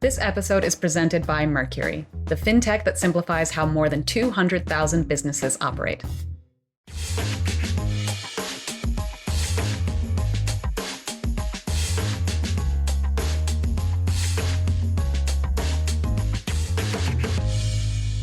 This episode is presented by Mercury, the fintech that simplifies how more than 200,000 businesses operate.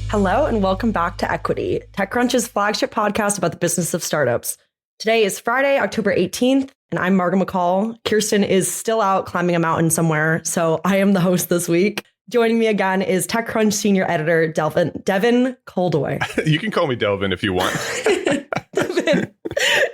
Hello and welcome back to Equity, TechCrunch's flagship podcast about the business of startups. Today is Friday, October 18th, and I'm Margo McCall. Kirsten is still out climbing a mountain somewhere, so I am the host this week. Joining me again is TechCrunch senior editor Devin Coldoy. You can call me Delvin if you want.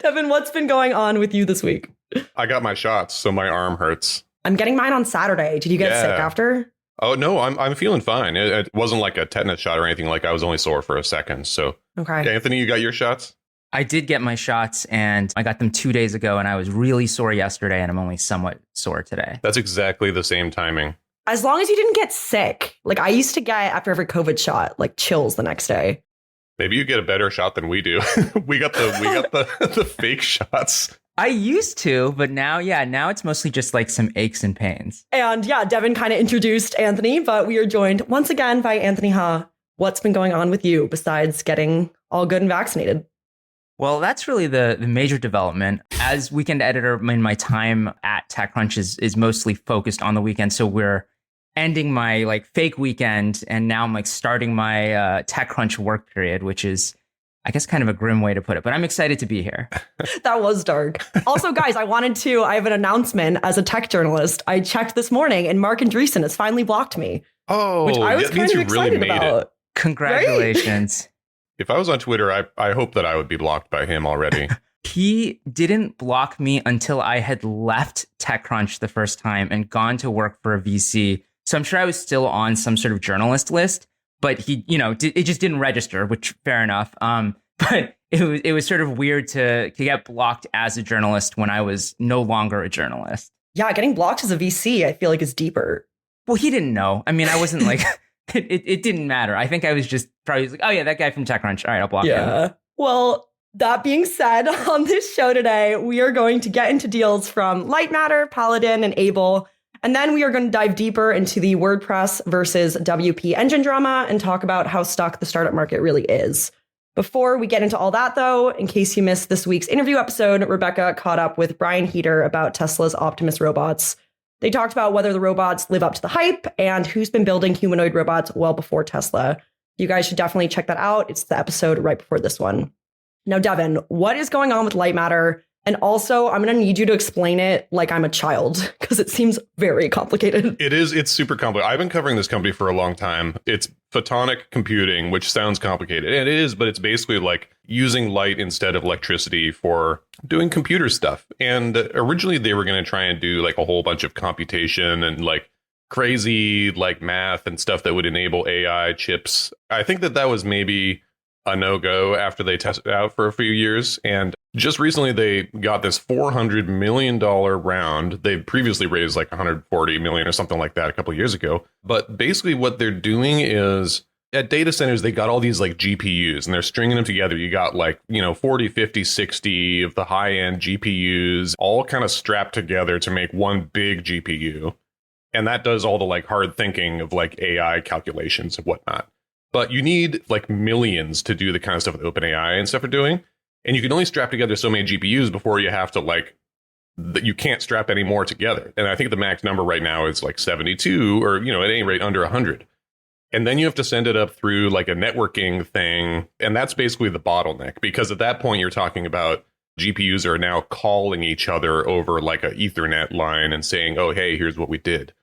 Devin, what's been going on with you this week? I got my shots, so my arm hurts. I'm getting mine on Saturday. Did you get sick after? Oh, no, I'm feeling fine. It wasn't like a tetanus shot or anything. Like I was only sore for a second. So, okay. Anthony, you got your shots? I did get my shots and I got them 2 days ago and I was really sore yesterday and I'm only somewhat sore today. That's exactly the same timing. As long as you didn't get sick. Like I used to get after every COVID shot, like chills the next day. Maybe you get a better shot than we do. we got the fake shots. I used to, but now it's mostly just like some aches and pains. And yeah, Devin kind of introduced Anthony, but we are joined once again by Anthony Ha. What's been going on with you besides getting all good and vaccinated? Well, that's really the major development. As weekend editor, my time at TechCrunch is mostly focused on the weekend. So we're ending my like fake weekend and now I'm like starting my TechCrunch work period, which is, I guess, kind of a grim way to put it, but I'm excited to be here. That was dark. Also, guys, I have an announcement as a tech journalist. I checked this morning and Mark Andreessen has finally blocked me. Oh, which I was kind of excited about. Congratulations. Right? If I was on Twitter, I hope that I would be blocked by him already. He didn't block me until I had left TechCrunch the first time and gone to work for a VC. So I'm sure I was still on some sort of journalist list, but he, it just didn't register, which fair enough. But it was sort of weird to get blocked as a journalist when I was no longer a journalist. Yeah, getting blocked as a VC, I feel like is deeper. Well, he didn't know. I mean, I wasn't like... It didn't matter. I think I was just probably like, oh yeah, that guy from TechCrunch. All right, I'll block him. Well, that being said, on this show today, we are going to get into deals from Lightmatter, Paladin, and Able. And then we are going to dive deeper into the WordPress versus WP Engine drama and talk about how stuck the startup market really is. Before we get into all that, though, in case you missed this week's interview episode, Rebecca caught up with Brian Heater about Tesla's Optimus robots. They talked about whether the robots live up to the hype and who's been building humanoid robots well before Tesla. You guys should definitely check that out. It's the episode right before this one. Now, Devin, what is going on with Lightmatter? And also, I'm going to need you to explain it like I'm a child because it seems very complicated. It is. It's super complicated. I've been covering this company for a long time. It's photonic computing, which sounds complicated. And it is, but it's basically like using light instead of electricity for doing computer stuff. And originally they were going to try and do like a whole bunch of computation and like crazy like math and stuff that would enable AI chips. I think that was maybe a no-go after they tested it out for a few years. And just recently, they got this $400 million round. They previously raised like $140 million or something like that a couple of years ago. But basically what they're doing is at data centers, they got all these like GPUs and they're stringing them together. You got like, 40, 50, 60 of the high end GPUs all kind of strapped together to make one big GPU. And that does all the like hard thinking of like AI calculations and whatnot. But you need like millions to do the kind of stuff that OpenAI and stuff are doing. And you can only strap together so many GPUs before you have to like, you can't strap any more together. And I think the max number right now is like 72 or, at any rate under 100. And then you have to send it up through like a networking thing. And that's basically the bottleneck, because at that point you're talking about GPUs are now calling each other over like a Ethernet line and saying, oh, hey, here's what we did.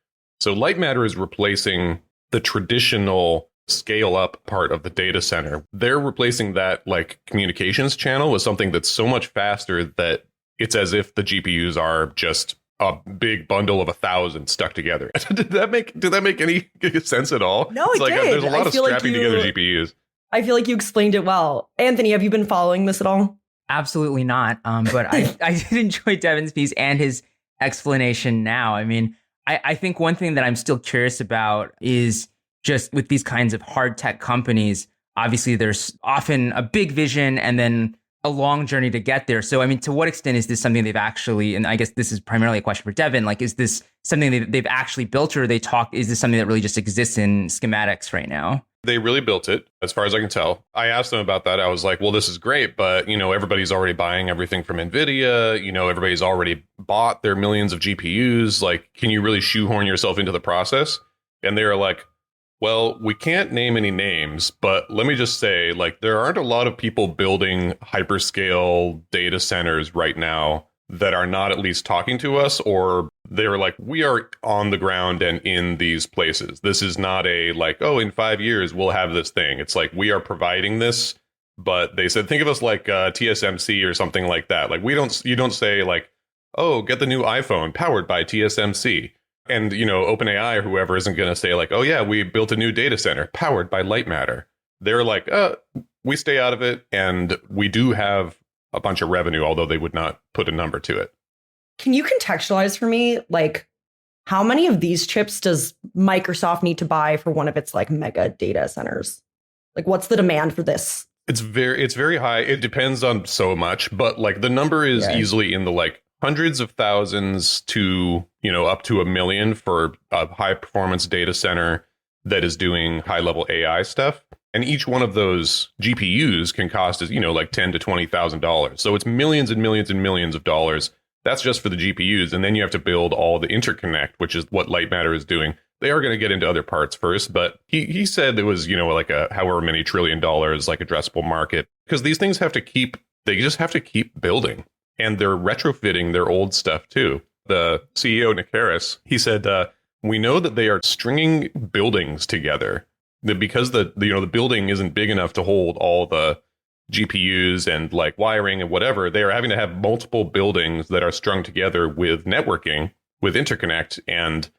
So Lightmatter is replacing the traditional scale up part of the data center. They're replacing that like communications channel with something that's so much faster that it's as if the GPUs are just a big bundle of 1,000 stuck together. Did that make any sense at all? No, it's it like did. There's a lot of strapping together GPUs. I feel like you explained it well. Anthony, have you been following this at all? Absolutely not. But I did enjoy Devin's piece and his explanation now. I mean, I think one thing that I'm still curious about is just with these kinds of hard tech companies, obviously there's often a big vision and then a long journey to get there. So, I mean, to what extent is this something they've actually, and I guess this is primarily a question for Devin, like, is this something they've actually built, or is this something that really just exists in schematics right now? They really built it, as far as I can tell. I asked them about that. I was like, well, this is great, but, everybody's already buying everything from NVIDIA. Everybody's already bought their millions of GPUs. Like, can you really shoehorn yourself into the process? And they were like, well, we can't name any names, but let me just say, like, there aren't a lot of people building hyperscale data centers right now that are not at least talking to us, or they're like, we are on the ground and in these places. This is not a like, oh, in 5 years, we'll have this thing. It's like, we are providing this. But they said, think of us like TSMC or something like that. Like, you don't say like, oh, get the new iPhone powered by TSMC. And, OpenAI or whoever isn't going to say like, oh, yeah, we built a new data center powered by light matter. They're like, we stay out of it. And we do have a bunch of revenue, although they would not put a number to it. Can you contextualize for me, like, how many of these chips does Microsoft need to buy for one of its like mega data centers? Like, what's the demand for this? It's very high. It depends on so much, but like the number is easily in the like hundreds of thousands to, up to 1 million for a high performance data center that is doing high level AI stuff. And each one of those GPUs can cost, like $10,000 to $20,000. So it's millions and millions and millions of dollars. That's just for the GPUs. And then you have to build all the interconnect, which is what Light Matter is doing. They are going to get into other parts first, but he said there was, like a however many $1 trillion, like addressable market, because these things they just have to keep building, and they're retrofitting their old stuff too. The CEO, Nick Harris, he said, we know that they are stringing buildings together, that because the building isn't big enough to hold all the GPUs and like wiring and whatever, they are having to have multiple buildings that are strung together with networking, with interconnect. And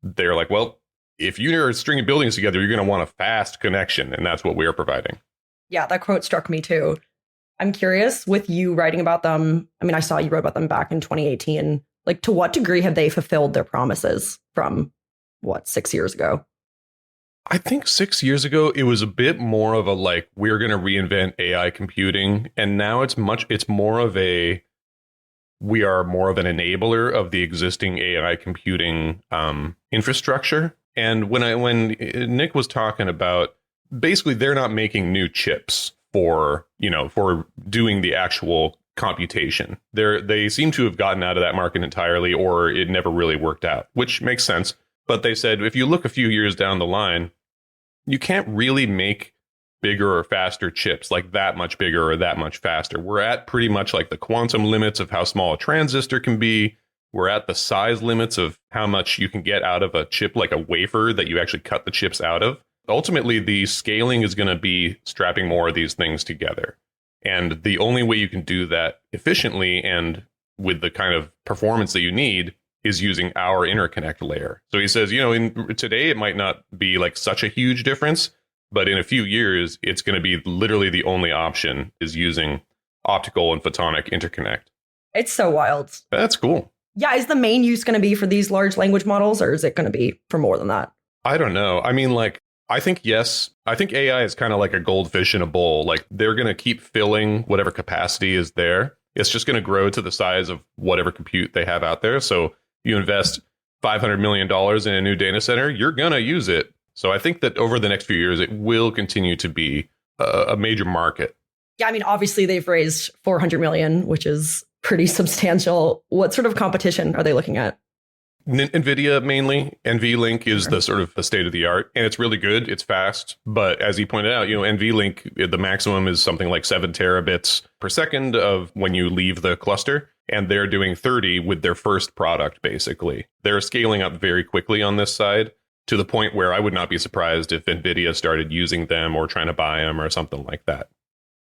they're like, well, if you're stringing buildings together, you're going to want a fast connection. And that's what we are providing. Yeah, that quote struck me too. I'm curious, with you writing about them, I mean, I saw you wrote about them back in 2018. Like, to what degree have they fulfilled their promises from, 6 years ago? I think 6 years ago, it was a bit more of a like, we're going to reinvent AI computing. And now it's more of we are more of an enabler of the existing AI computing infrastructure. And when Nick was talking about, basically, they're not making new chips for doing the actual computation. They seem to have gotten out of that market entirely, or it never really worked out, which makes sense. But they said, if you look a few years down the line, you can't really make bigger or faster chips, like that much bigger or that much faster. We're at pretty much like the quantum limits of how small a transistor can be. We're at the size limits of how much you can get out of a chip, like a wafer that you actually cut the chips out of. Ultimately, the scaling is going to be strapping more of these things together. And the only way you can do that efficiently and with the kind of performance that you need is using our interconnect layer. So he says, today it might not be like such a huge difference, but in a few years, it's going to be literally the only option is using optical and photonic interconnect. It's so wild. That's cool. Yeah. Is the main use going to be for these large language models, or is it going to be for more than that? I don't know. I mean, like, I think yes. I think AI is kind of like a goldfish in a bowl. Like, they're going to keep filling whatever capacity is there. It's just going to grow to the size of whatever compute they have out there. So you invest $500 million in a new data center, you're going to use it. So I think that over the next few years, it will continue to be a major market. Yeah, I mean, obviously, they've raised $400 million, which is pretty substantial. What sort of competition are they looking at? NVIDIA mainly. NVLink is the sort of the state of the art, and it's really good. It's fast. But as he pointed out, NVLink, the maximum is something like 7 terabits per second of when you leave the cluster. And they're doing 30 with their first product, basically. They're scaling up very quickly on this side to the point where I would not be surprised if NVIDIA started using them or trying to buy them or something like that.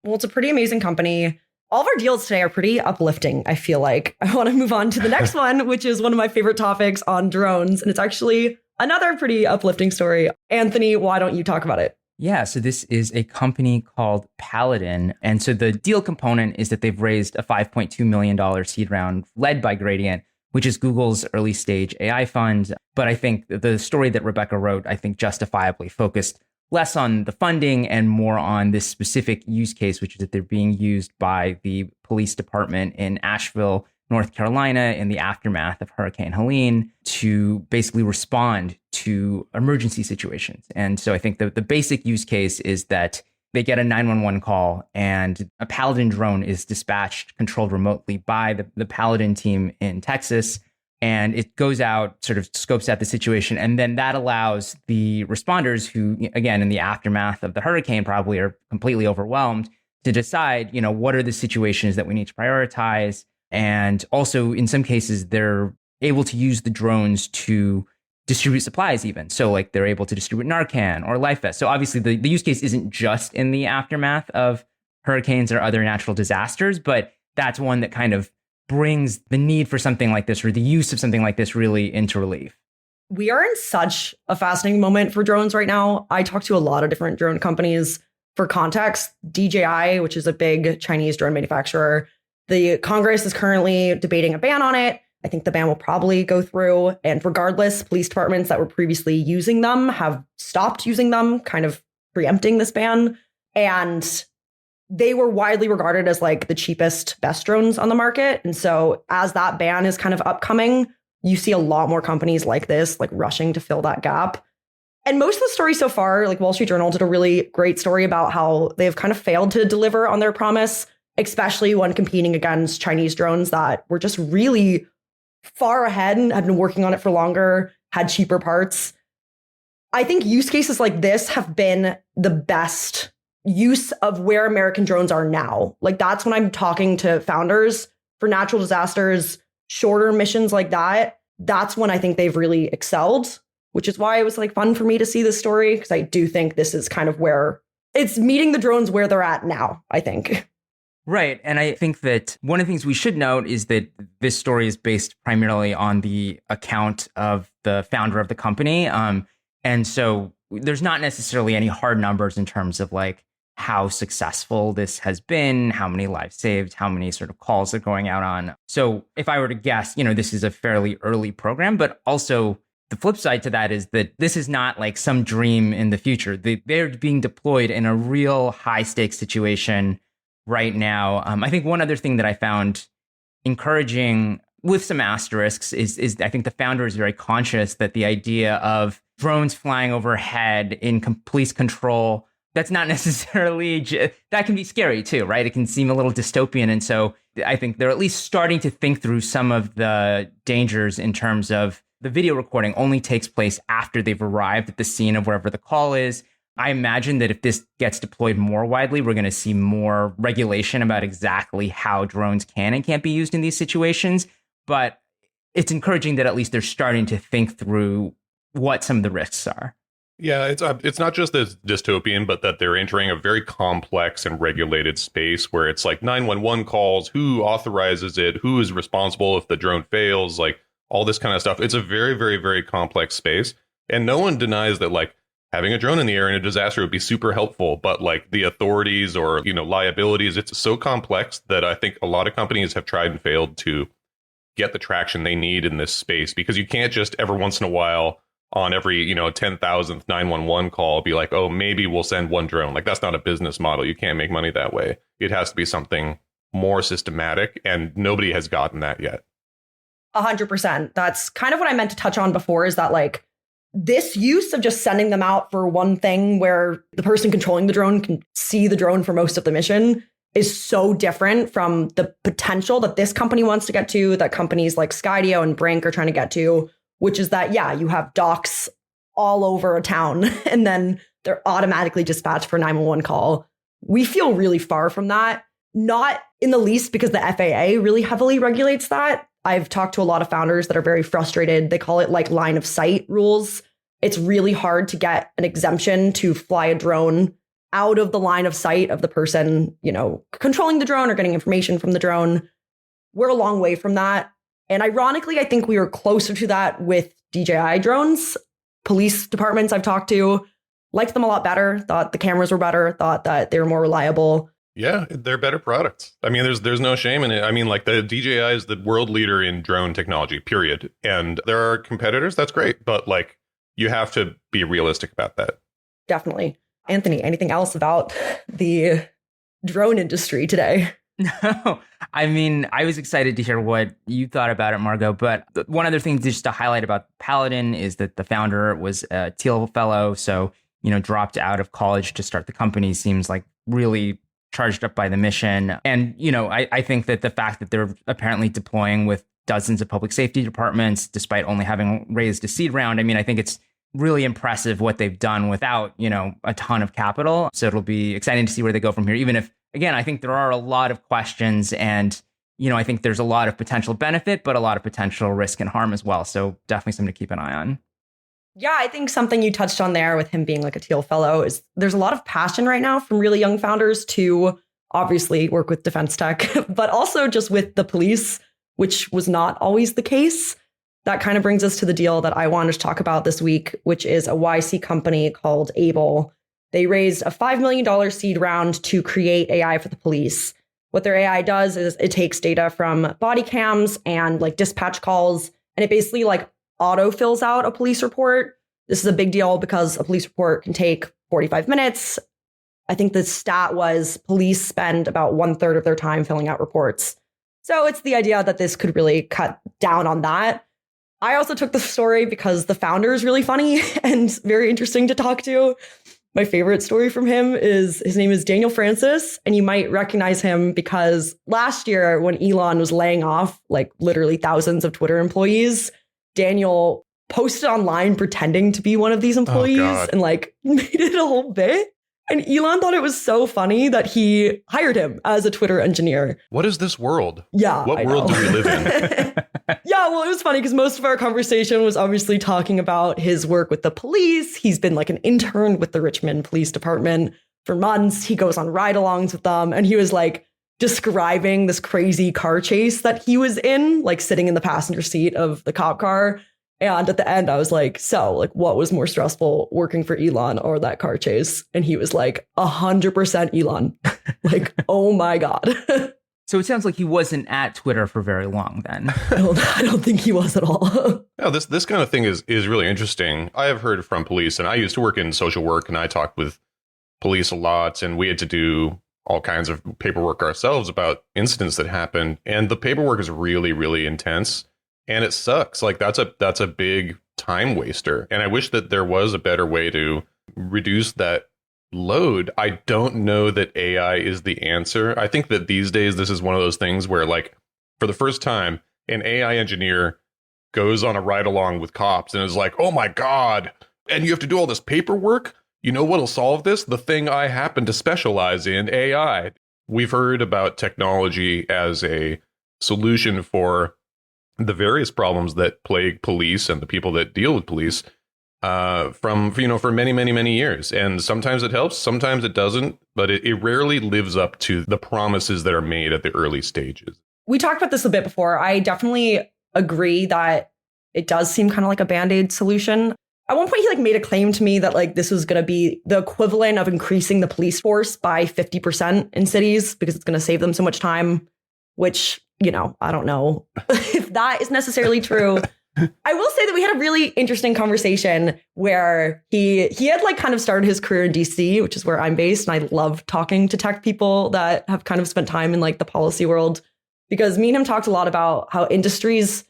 Well, it's a pretty amazing company. All of our deals today are pretty uplifting, I feel like. I want to move on to the next one, which is one of my favorite topics on drones. And it's actually another pretty uplifting story. Anthony, why don't you talk about it? Yeah, so this is a company called Paladin. And so the deal component is that they've raised a $5.2 million seed round led by Gradient, which is Google's early stage AI fund. But I think the story that Rebecca wrote, I think justifiably focused less on the funding and more on this specific use case, which is that they're being used by the police department in Asheville, North Carolina, in the aftermath of Hurricane Helene to basically respond to emergency situations. And so I think the basic use case is that they get a 911 call and a Paladin drone is dispatched, controlled remotely by the Paladin team in Texas. And it goes out, sort of scopes out the situation. And then that allows the responders who, again, in the aftermath of the hurricane, probably are completely overwhelmed to decide, what are the situations that we need to prioritize. And also, in some cases, they're able to use the drones to distribute supplies even. So like they're able to distribute Narcan or Life Vest. So obviously the use case isn't just in the aftermath of hurricanes or other natural disasters, but that's one that kind of brings the need for something like this or the use of something like this really into relief. We are in such a fascinating moment for drones right now. I talk to a lot of different drone companies. For context, DJI, which is a big Chinese drone manufacturer, the Congress is currently debating a ban on it. I think the ban will probably go through. And regardless, police departments that were previously using them have stopped using them, kind of preempting this ban. And they were widely regarded as like the cheapest, best drones on the market. And so as that ban is kind of upcoming, you see a lot more companies like this, like rushing to fill that gap. And most of the story so far, like Wall Street Journal did a really great story about how they've kind of failed to deliver on their promise, especially when competing against Chinese drones that were just really far ahead and had been working on it for longer, had cheaper parts. I think use cases like this have been the best use of where American drones are now. Like that's when I'm talking to founders for natural disasters, shorter missions like that. That's when I think they've really excelled, which is why it was like fun for me to see this story, because I do think this is kind of where it's meeting the drones where they're at now, I think. Right. And I think that one of the things we should note is that this story is based primarily on the account of the founder of the company. And so there's not necessarily any hard numbers in terms of like how successful this has been, how many lives saved, how many sort of calls are going out on. So if I were to guess, this is a fairly early program, but also the flip side to that is that this is not like some dream in the future. They're being deployed in a real high stakes situation right now. I think one other thing that I found encouraging with some asterisks is I think the founder is very conscious that the idea of drones flying overhead in police control, that's not necessarily, that can be scary too, right? It can seem a little dystopian. And so I think they're at least starting to think through some of the dangers in terms of the video recording only takes place after they've arrived at the scene of wherever the call is. I imagine that if this gets deployed more widely, we're going to see more regulation about exactly how drones can and can't be used in these situations. But it's encouraging that at least they're starting to think through what some of the risks are. Yeah, it's not just this dystopian, but that they're entering a very complex and regulated space where it's like 911 calls, who authorizes it, who is responsible if the drone fails, like all this kind of stuff. It's a very, very, very complex space. And no one denies that like having a drone in the air in a disaster would be super helpful. But like the authorities or, liabilities, it's so complex that I think a lot of companies have tried and failed to get the traction they need in this space, because you can't just every once in a while on every, 10,000th 911 call be like, oh, maybe we'll send one drone. Like that's not a business model. You can't make money that way. It has to be something more systematic, and nobody has gotten that yet. 100%. That's kind of what I meant to touch on before, is that like this use of just sending them out for one thing where the person controlling the drone can see the drone for most of the mission is so different from the potential that this company wants to get to, that companies like Skydio and Brink are trying to get to, which is that, yeah, you have docks all over a town and then they're automatically dispatched for a 911 call. We feel really far from that, not in the least because the FAA really heavily regulates that. I've talked to a lot of founders that are very frustrated. They call it like line of sight rules. It's really hard to get an exemption to fly a drone out of the line of sight of the person, controlling the drone or getting information from the drone. We're a long way from that. And ironically, I think we were closer to that with DJI drones. Police departments I've talked to liked them a lot better, thought the cameras were better, thought that they were more reliable. Yeah, they're better products. I mean, there's no shame in it. I mean, like the DJI is the world leader in drone technology, period. And there are competitors. That's great. But like, you have to be realistic about that. Definitely. Anthony, anything else about the drone industry today? No, I mean, I was excited to hear what you thought about it, Margot. But one other thing just to highlight about Paladin is that the founder was a Thiel fellow. So, dropped out of college to start the company. Seems like really charged up by the mission. And, I think that the fact that they're apparently deploying with dozens of public safety departments, despite only having raised a seed round, I think it's really impressive what they've done without, a ton of capital. So it'll be exciting to see where they go from here, even if, again, I think there are a lot of questions and, I think there's a lot of potential benefit, but a lot of potential risk and harm as well. So definitely something to keep an eye on. Yeah, I think something you touched on there with him being like a Thiel fellow is there's a lot of passion right now from really young founders to obviously work with defense tech, but also just with the police, which was not always the case. That kind of brings us to the deal that I wanted to talk about this week, which is a YC company called Able. They raised a $5 million seed round to create AI for the police. What their AI does is it takes data from body cams and like dispatch calls, and it basically like auto fills out a police report. This is a big deal because a police report can take 45 minutes. I think the stat was police spend about 1/3 of their time filling out reports. So it's the idea that this could really cut down on that. I also took the story because the founder is really funny and very interesting to talk to. My favorite story from him is his name is Daniel Francis, and you might recognize him because last year when Elon was laying off like literally thousands of Twitter employees, Daniel posted online pretending to be one of these employees and like made it a whole bit. And Elon thought it was so funny that he hired him as a Twitter engineer. What is this world? Yeah. What world do we live in? Yeah, well, it was funny because most of our conversation was obviously talking about his work with the police. He's been like an intern with the Richmond Police Department for months. He goes on ride-alongs with them. And he was like describing this crazy car chase that he was in, like sitting in the passenger seat of the cop car. And at the end, I was like, so like, what was more stressful, working for Elon or that car chase? And he was like, 100% Elon. Like, oh my God. So it sounds like he wasn't at Twitter for very long then. I don't think he was at all. No, this kind of thing is really interesting. I have heard from police, and I used to work in social work, and I talked with police a lot, and we had to do all kinds of paperwork ourselves about incidents that happened. And the paperwork is really, really intense, and it sucks. Like that's a big time waster. And I wish that there was a better way to reduce that load. I don't know that AI is the answer. I think that these days, this is one of those things where, like, for the first time, an AI engineer goes on a ride along with cops and is like, oh my God, and you have to do all this paperwork? You know what'll solve this? The thing I happen to specialize in, AI. We've heard about technology as a solution for the various problems that plague police and the people that deal with police for many, many, many years. And sometimes it helps, sometimes it doesn't, but it rarely lives up to the promises that are made at the early stages. We talked about this a bit before. I definitely agree that it does seem kind of like a Band-Aid solution. At one point, he like made a claim to me that like this was going to be the equivalent of increasing the police force by 50% in cities because it's going to save them so much time, which, I don't know if that is necessarily true. I will say that we had a really interesting conversation where he had like kind of started his career in DC, which is where I'm based. And I love talking to tech people that have kind of spent time in like the policy world, because me and him talked a lot about how industries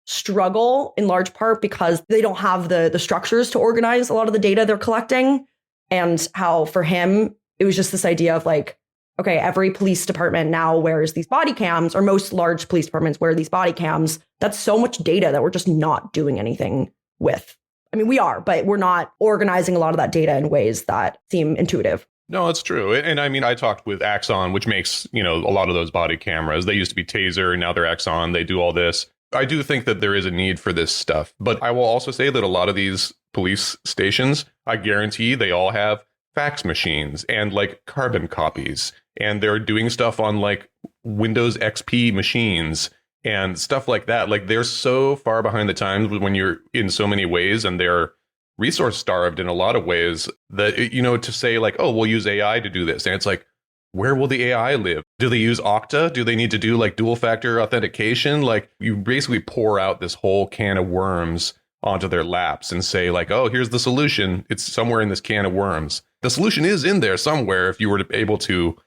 struggle in large part because they don't have the structures to organize a lot of the data they're collecting. And how for him, it was just this idea of like, okay, every police department now wears these body cams, or most large police departments wear these body cams. That's so much data that we're just not doing anything with. I mean, we are, but we're not organizing a lot of that data in ways that seem intuitive. No, it's true. And I mean, I talked with Axon, which makes, a lot of those body cameras. They used to be Taser, and now they're Axon. They do all this. I do think that there is a need for this stuff. But I will also say that a lot of these police stations, I guarantee they all have fax machines and like carbon copies. And they're doing stuff on like Windows XP machines and stuff like that. Like they're so far behind the times when you're in so many ways, and they're resource starved in a lot of ways that, to say like, oh, we'll use AI to do this. And it's like, where will the AI live? Do they use Okta? Do they need to do like dual factor authentication? Like you basically pour out this whole can of worms onto their laps and say like, oh, here's the solution. It's somewhere in this can of worms. The solution is in there somewhere if you were able to,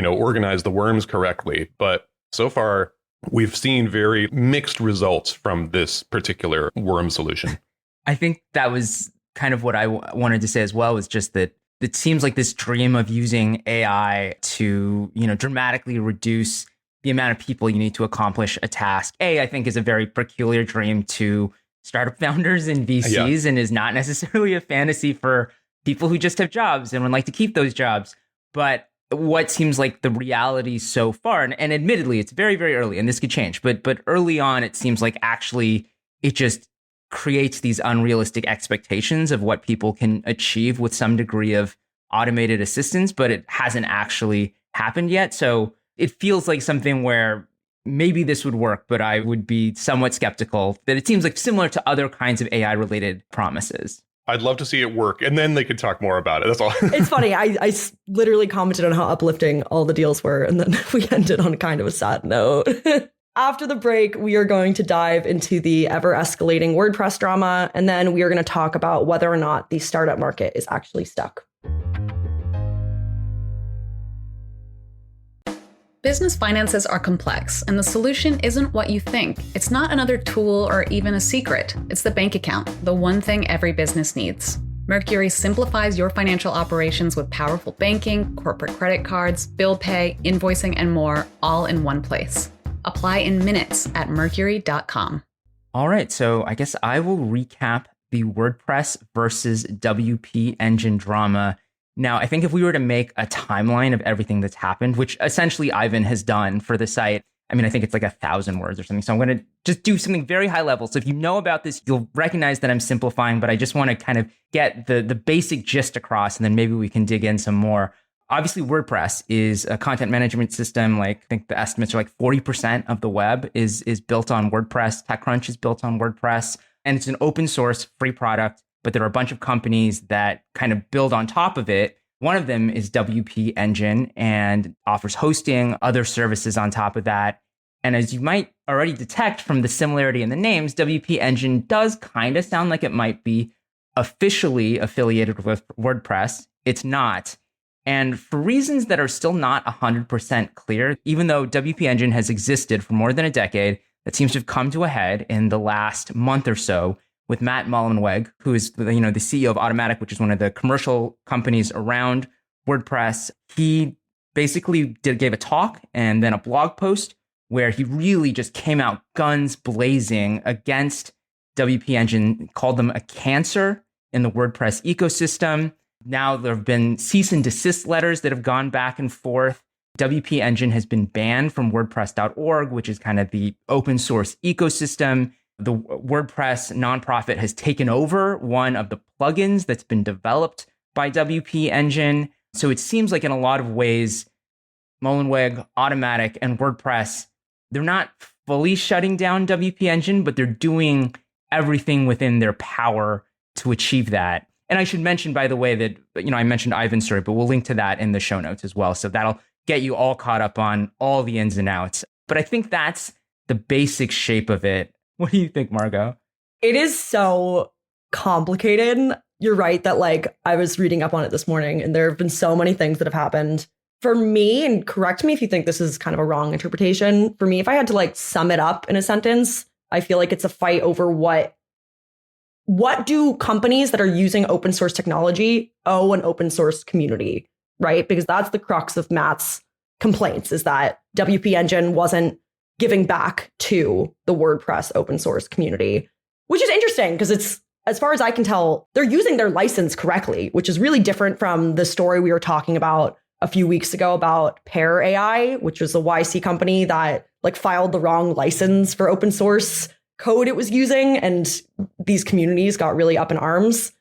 organize the worms correctly. But so far, we've seen very mixed results from this particular worm solution. I think that was kind of what I wanted to say as well, was just that it seems like this dream of using AI to, dramatically reduce the amount of people you need to accomplish a task. I think is a very peculiar dream to startup founders and VCs and is not necessarily a fantasy for people who just have jobs and would like to keep those jobs. But what seems like the reality so far, and admittedly, it's very, very early and this could change, but early on, it seems like actually it just creates these unrealistic expectations of what people can achieve with some degree of automated assistance, but it hasn't actually happened yet. So it feels like something where maybe this would work, but I would be somewhat skeptical that it seems like similar to other kinds of AI related promises. I'd love to see it work, and then they could talk more about it. That's all. It's funny. I literally commented on how uplifting all the deals were, and then we ended on kind of a sad note. After the break, we are going to dive into the ever-escalating WordPress drama, and then we are going to talk about whether or not the startup market is actually stuck. Business finances are complex, and the solution isn't what you think. It's not another tool or even a secret. It's the bank account, the one thing every business needs. Mercury simplifies your financial operations with powerful banking, corporate credit cards, bill pay, invoicing, and more, all in one place. Apply in minutes at mercury.com. All right, so I guess I will recap the WordPress versus WP Engine drama. Now, I think if we were to make a timeline of everything that's happened, which essentially Ivan has done for the site, I think it's like 1,000 words or something. So I'm going to just do something very high level. So if you know about this, you'll recognize that I'm simplifying, but I just want to kind of get the basic gist across, and then maybe we can dig in some more. Obviously, WordPress is a content management system. I think the estimates are 40% of the web is built on WordPress. TechCrunch is built on WordPress, and it's an open source free product. But there are a bunch of companies that kind of build on top of it. One of them is WP Engine and offers hosting, other services on top of that. And as you might already detect from the similarity in the names, WP Engine does kind of sound like it might be officially affiliated with WordPress. It's not. And for reasons that are still not 100% clear, even though WP Engine has existed for more than a decade, that seems to have come to a head in the last month or so, with Matt Mullenweg, who is the CEO of Automatic, which is one of the commercial companies around WordPress. He basically gave a talk and then a blog post where he really just came out guns blazing against WP Engine, called them a cancer in the WordPress ecosystem. Now there have been cease and desist letters that have gone back and forth. WP Engine has been banned from WordPress.org, which is kind of the open source ecosystem. The WordPress nonprofit has taken over one of the plugins that's been developed by WP Engine. So it seems like in a lot of ways, Mullenweg, Automatic, and WordPress, they're not fully shutting down WP Engine, but they're doing everything within their power to achieve that. And I should mention, by the way, that I mentioned Ivan's story, but we'll link to that in the show notes as well. So that'll get you all caught up on all the ins and outs. But I think that's the basic shape of it. What do you think, Margot? It is so complicated. You're right that I was reading up on it this morning, and there have been so many things that have happened. For me, and correct me if you think this is kind of a wrong interpretation, for me, if I had to sum it up in a sentence, I feel like it's a fight over what do companies that are using open source technology owe an open source community, right? Because that's the crux of Matt's complaints, is that WP Engine wasn't giving back to the WordPress open source community, which is interesting because it's, as far as I can tell, they're using their license correctly, which is really different from the story we were talking about a few weeks ago about Pear AI, which was a YC company that filed the wrong license for open source code it was using, and these communities got really up in arms.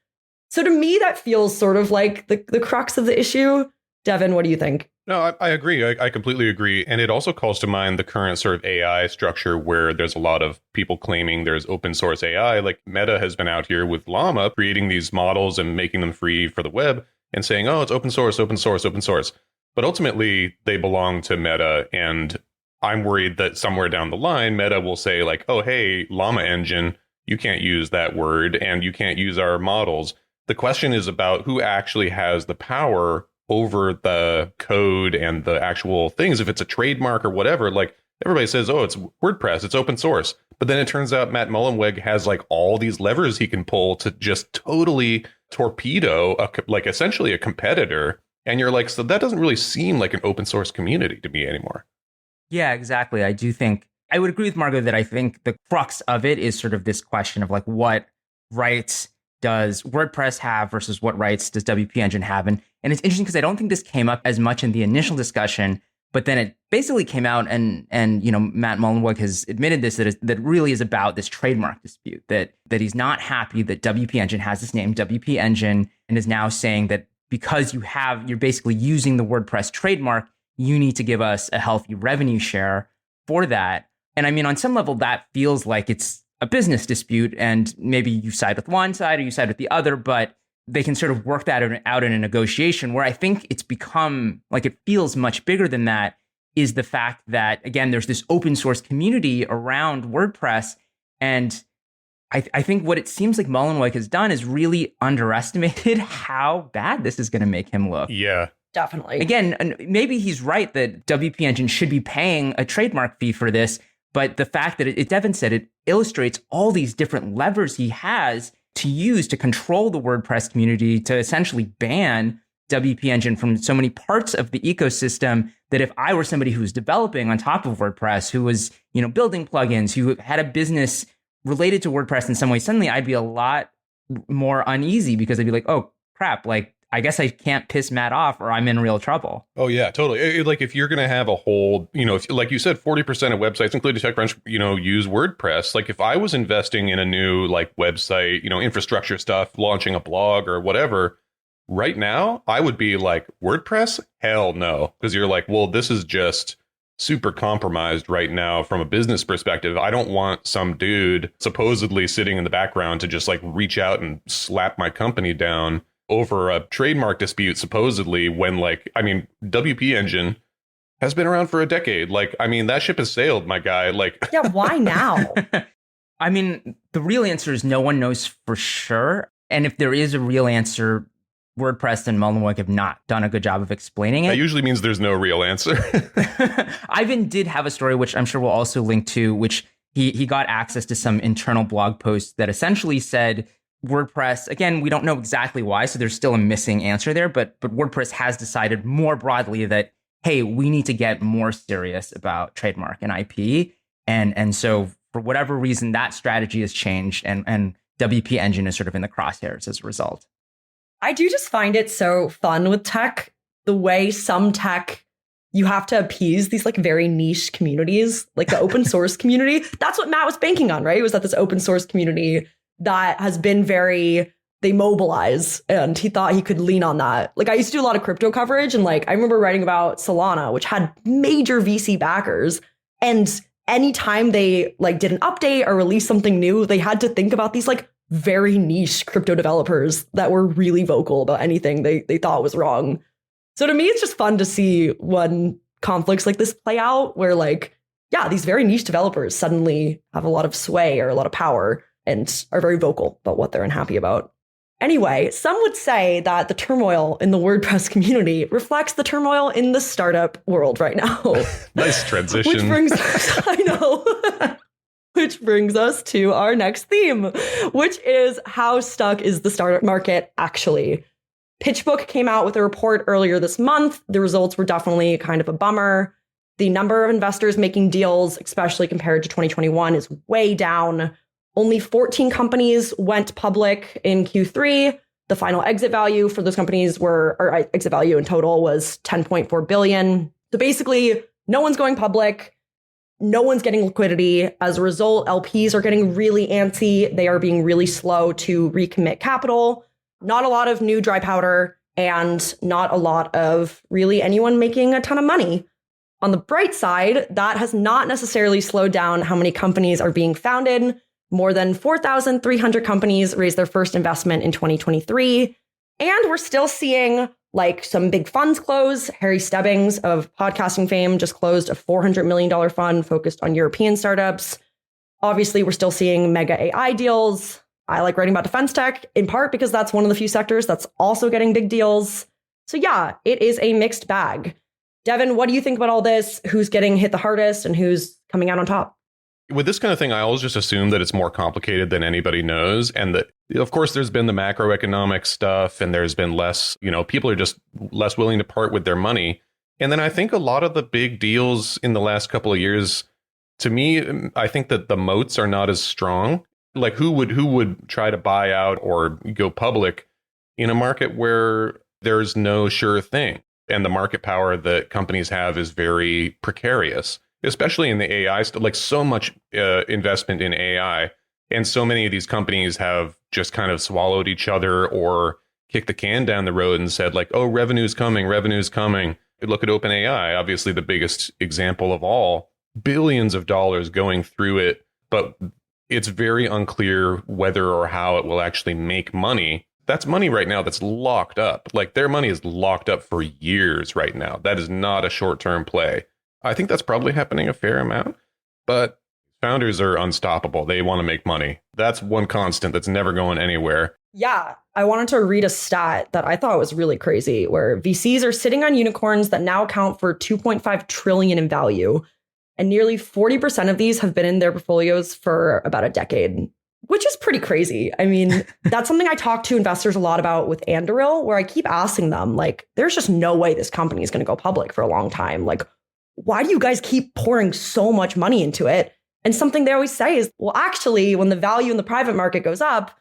So to me, that feels sort of like the crux of the issue. Devin, what do you think? No, I agree. I completely agree. And it also calls to mind the current sort of AI structure where there's a lot of people claiming there's open source AI. Like Meta has been out here with Llama creating these models and making them free for the web and saying, oh, it's open source, open source, open source. But ultimately, they belong to Meta. And I'm worried that somewhere down the line, Meta will say oh, hey, Llama Engine, you can't use that word and you can't use our models. The question is about who actually has the power over the code and the actual things. If it's a trademark or whatever, like everybody says, oh, it's WordPress, it's open source. But then it turns out Matt Mullenweg has like all these levers he can pull to just totally torpedo like essentially a competitor. And you're like, so that doesn't really seem like an open source community to me anymore. Yeah, exactly. I do think I would agree with Margot that I think the crux of it is sort of this question of like, what rights does WordPress have versus what rights does WP Engine have? And it's interesting because I don't think this came up as much in the initial discussion, but then it basically came out and Matt Mullenweg has admitted this, that really is about this trademark dispute, that he's not happy that WP Engine has this name, WP Engine, and is now saying that because you're basically using the WordPress trademark, you need to give us a healthy revenue share for that. And I mean, on some level, that feels like it's a business dispute, and maybe you side with one side or you side with the other, but they can sort of work that out in a negotiation. Where I think it's become like it feels much bigger than that is the fact that, again, there's this open source community around WordPress. And I think what it seems like Mullenweg has done is really underestimated how bad this is going to make him look. Yeah. Definitely. Again, and maybe he's right that WP Engine should be paying a trademark fee for this. But the fact that Devin said it illustrates all these different levers he has to use to control the WordPress community, to essentially ban WP Engine from so many parts of the ecosystem, that if I were somebody who was developing on top of WordPress, who was, building plugins, who had a business related to WordPress in some way, suddenly I'd be a lot more uneasy because I'd be like, oh crap, like I guess I can't piss Matt off or I'm in real trouble. Oh, yeah, totally. Like if you're going to have a whole, if, like you said, 40% of websites, including TechCrunch, use WordPress. Like if I was investing in a new like website, infrastructure stuff, launching a blog or whatever, right now, I would be like, WordPress? Hell no. Because you're like, well, this is just super compromised right now from a business perspective. I don't want some dude supposedly sitting in the background to just like reach out and slap my company down over a trademark dispute, supposedly, when WP Engine has been around for a decade. That ship has sailed, my guy. Yeah, why now? I mean, the real answer is no one knows for sure. And if there is a real answer, WordPress and Mullenweg have not done a good job of explaining it. That usually means there's no real answer. Ivan did have a story, which I'm sure we'll also link to, which he got access to some internal blog posts that essentially said WordPress, again, we don't know exactly why, so there's still a missing answer there, but WordPress has decided more broadly that, hey, we need to get more serious about trademark and IP. And so for whatever reason, that strategy has changed, and WP Engine is sort of in the crosshairs as a result. I do just find it so fun with tech, the way some tech, you have to appease these like very niche communities, like the open source community. That's what Matt was banking on, right? Was that this open source community that has been they mobilize, and he thought he could lean on that. Like I used to do a lot of crypto coverage, and I remember writing about Solana, which had major VC backers. And anytime they did an update or released something new, they had to think about these very niche crypto developers that were really vocal about anything they thought was wrong. So to me, it's just fun to see when conflicts like this play out, where these very niche developers suddenly have a lot of sway or a lot of power and are very vocal about what they're unhappy about. Anyway, some would say that the turmoil in the WordPress community reflects the turmoil in the startup world right now. Nice transition. Which brings us, I know, which brings us to our next theme, which is how stuck is the startup market actually? PitchBook came out with a report earlier this month. The results were definitely kind of a bummer. The number of investors making deals, especially compared to 2021, is way down. Only 14 companies went public in Q3. The final exit value for those companies exit value in total was $10.4 billion. So basically, no one's going public. No one's getting liquidity. As a result, LPs are getting really antsy. They are being really slow to recommit capital. Not a lot of new dry powder, and not a lot of really anyone making a ton of money. On the bright side, that has not necessarily slowed down how many companies are being founded. More than 4,300 companies raised their first investment in 2023. And we're still seeing some big funds close. Harry Stebbings of podcasting fame just closed a $400 million fund focused on European startups. Obviously, we're still seeing mega AI deals. I like writing about defense tech in part because that's one of the few sectors that's also getting big deals. So yeah, it is a mixed bag. Devin, what do you think about all this? Who's getting hit the hardest and who's coming out on top? With this kind of thing, I always just assume that it's more complicated than anybody knows. And that, of course, there's been the macroeconomic stuff and there's been less, people are just less willing to part with their money. And then I think a lot of the big deals in the last couple of years, to me, I think that the moats are not as strong. Like who would try to buy out or go public in a market where there's no sure thing? And the market power that companies have is very precarious, especially in the AI stuff, like so much investment in AI. And so many of these companies have just kind of swallowed each other or kicked the can down the road and said like, oh, revenue's coming. Look at OpenAI, obviously the biggest example of all, billions of dollars going through it. But it's very unclear whether or how it will actually make money. That's money right now that's locked up. Like their money is locked up for years right now. That is not a short-term play. I think that's probably happening a fair amount, but founders are unstoppable. They want to make money. That's one constant that's never going anywhere. Yeah, I wanted to read a stat that I thought was really crazy, where VCs are sitting on unicorns that now account for 2.5 trillion in value. And nearly 40% of these have been in their portfolios for about a decade, which is pretty crazy. I mean, that's something I talk to investors a lot about with Anduril, where I keep asking them, like, there's just no way this company is going to go public for a long time. Like, why do you guys keep pouring so much money into it? And something they always say is, well, actually, when the value in the private market goes up,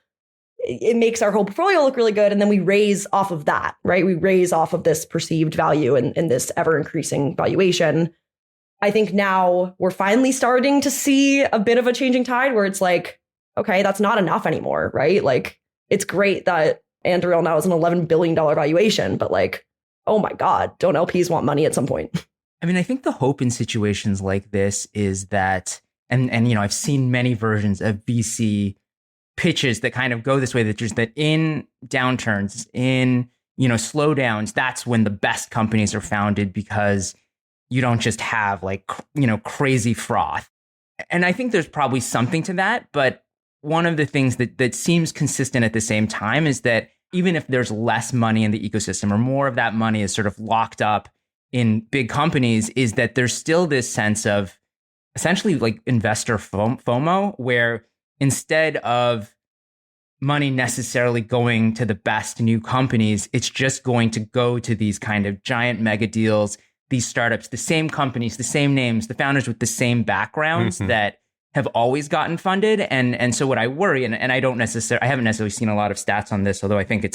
it makes our whole portfolio look really good. And then we raise off of that, right? We raise off of this perceived value and this ever increasing valuation. I think now we're finally starting to see a bit of a changing tide where it's like, okay, that's not enough anymore, right? Like, it's great that Anduril now is an $11 billion valuation, but like, oh my God, don't LPs want money at some point? I mean, I think the hope in situations like this is that, and I've seen many versions of VC pitches that kind of go this way, that just that in downturns, in, slowdowns, that's when the best companies are founded, because you don't just have like, crazy froth. And I think there's probably something to that. But one of the things that seems consistent at the same time is that even if there's less money in the ecosystem, or more of that money is sort of locked up in big companies, is that there's still this sense of essentially like investor FOMO, where instead of money necessarily going to the best new companies, it's just going to go to these kind of giant mega deals, these startups, the same companies, the same names, the founders with the same backgrounds that have always gotten funded. And so what I worry, and I haven't necessarily seen a lot of stats on this, although I think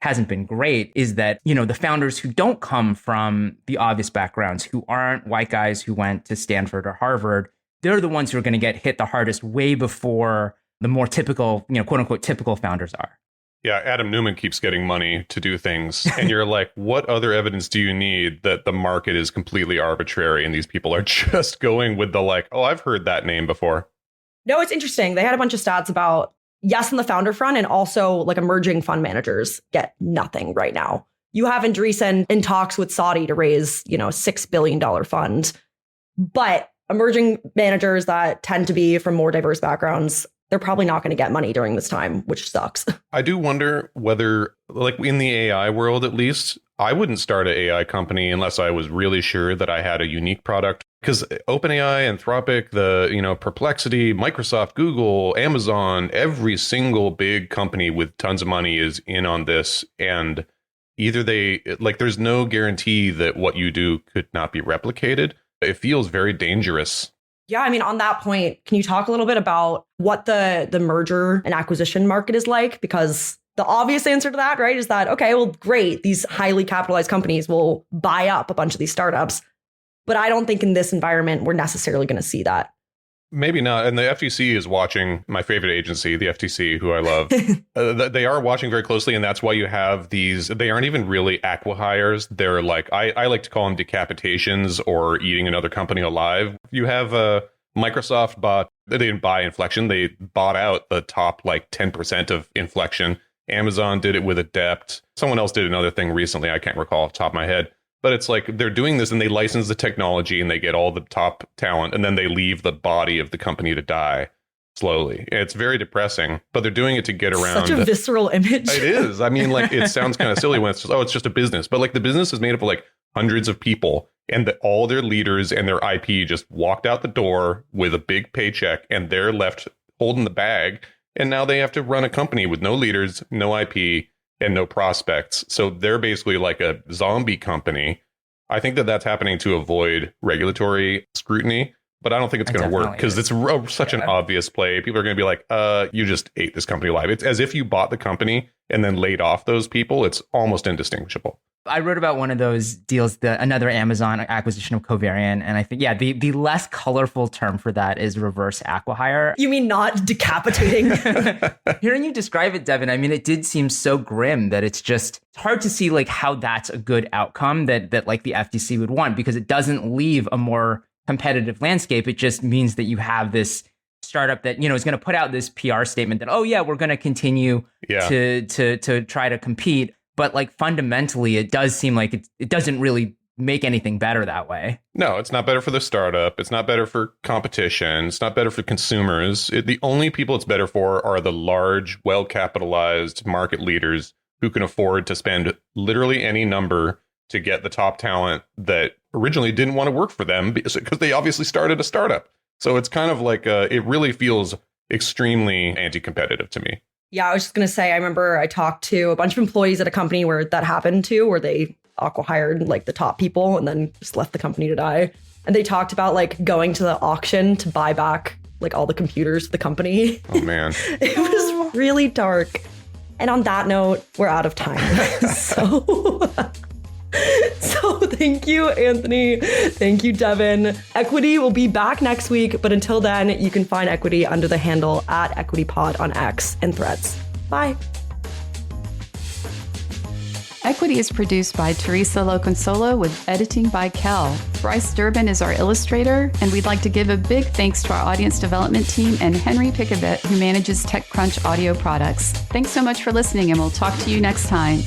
hasn't been great, is that, the founders who don't come from the obvious backgrounds, who aren't white guys who went to Stanford or Harvard, they're the ones who are going to get hit the hardest way before the more typical, quote unquote, typical founders are. Yeah, Adam Newman keeps getting money to do things. And you're like, what other evidence do you need that the market is completely arbitrary and these people are just going with the like, oh, I've heard that name before? No, it's interesting. They had a bunch of stats about, yes, on the founder front, and also like emerging fund managers get nothing right now. You have Andreessen in talks with Saudi to raise, a $6 billion fund. But emerging managers that tend to be from more diverse backgrounds, they're probably not going to get money during this time, which sucks. I do wonder whether, like in the AI world, at least, I wouldn't start an AI company unless I was really sure that I had a unique product. Because OpenAI, Anthropic, Perplexity, Microsoft, Google, Amazon, every single big company with tons of money is in on this. And either there's no guarantee that what you do could not be replicated. It feels very dangerous. Yeah, I mean, on that point, can you talk a little bit about what the merger and acquisition market is like? Because the obvious answer to that, right, is that, okay, well, great, these highly capitalized companies will buy up a bunch of these startups. But I don't think in this environment, we're necessarily going to see that. Maybe not. And the FTC is watching, my favorite agency, the FTC, who I love. They are watching very closely. And that's why you have these, they aren't even really acqui-hires. They're like, I like to call them decapitations or eating another company alive. You have Microsoft they didn't buy Inflection. They bought out the top like 10% of Inflection. Amazon did it with Adept. Someone else did another thing recently. I can't recall off the top of my head. But it's like they're doing this and they license the technology and they get all the top talent and then they leave the body of the company to die. slowly. It's very depressing, but they're doing it to get around. Such a visceral image. It is. I mean, like, it sounds kind of silly when it's just, it's just a business. But like the business is made up of like hundreds of people, and all their leaders and their IP just walked out the door with a big paycheck, and they're left holding the bag. And now they have to run a company with no leaders, no IP, and no prospects. So they're basically like a zombie company. I think that that's happening to avoid regulatory scrutiny, but I don't think it's going to work because it's such an obvious play. People are going to be like, you just ate this company alive. It's as if you bought the company and then laid off those people. It's almost indistinguishable. I wrote about one of those deals, another Amazon acquisition of Covariant. And I think, the less colorful term for that is reverse acquihire. You mean not decapitating? Hearing you describe it, Devin, I mean, it did seem so grim that it's hard to see like how that's a good outcome that like the FTC would want, because it doesn't leave a more competitive landscape. It just means that you have this startup that, is going to put out this PR statement that, we're going to continue to try to compete. But like fundamentally, it does seem like it doesn't really make anything better that way. No, it's not better for the startup. It's not better for competition. It's not better for consumers. The only people it's better for are the large, well-capitalized market leaders who can afford to spend literally any number to get the top talent that originally didn't want to work for them because they obviously started a startup. So it's kind of like it really feels extremely anti-competitive to me. Yeah, I was just going to say, I remember I talked to a bunch of employees at a company where that happened to, where they acqui-hired like the top people and then just left the company to die. And they talked about like going to the auction to buy back like all the computers of the company. Oh, man. It was really dark. And on that note, we're out of time. So thank you, Anthony. Thank you, Devin. Equity will be back next week, but until then, you can find Equity under the handle @EquityPod on X and Threads. Bye. Equity is produced by Teresa Loconsolo with editing by Kel. Bryce Durbin is our illustrator, and we'd like to give a big thanks to our audience development team and Henry Pickavett, who manages TechCrunch audio products. Thanks so much for listening, and we'll talk to you next time.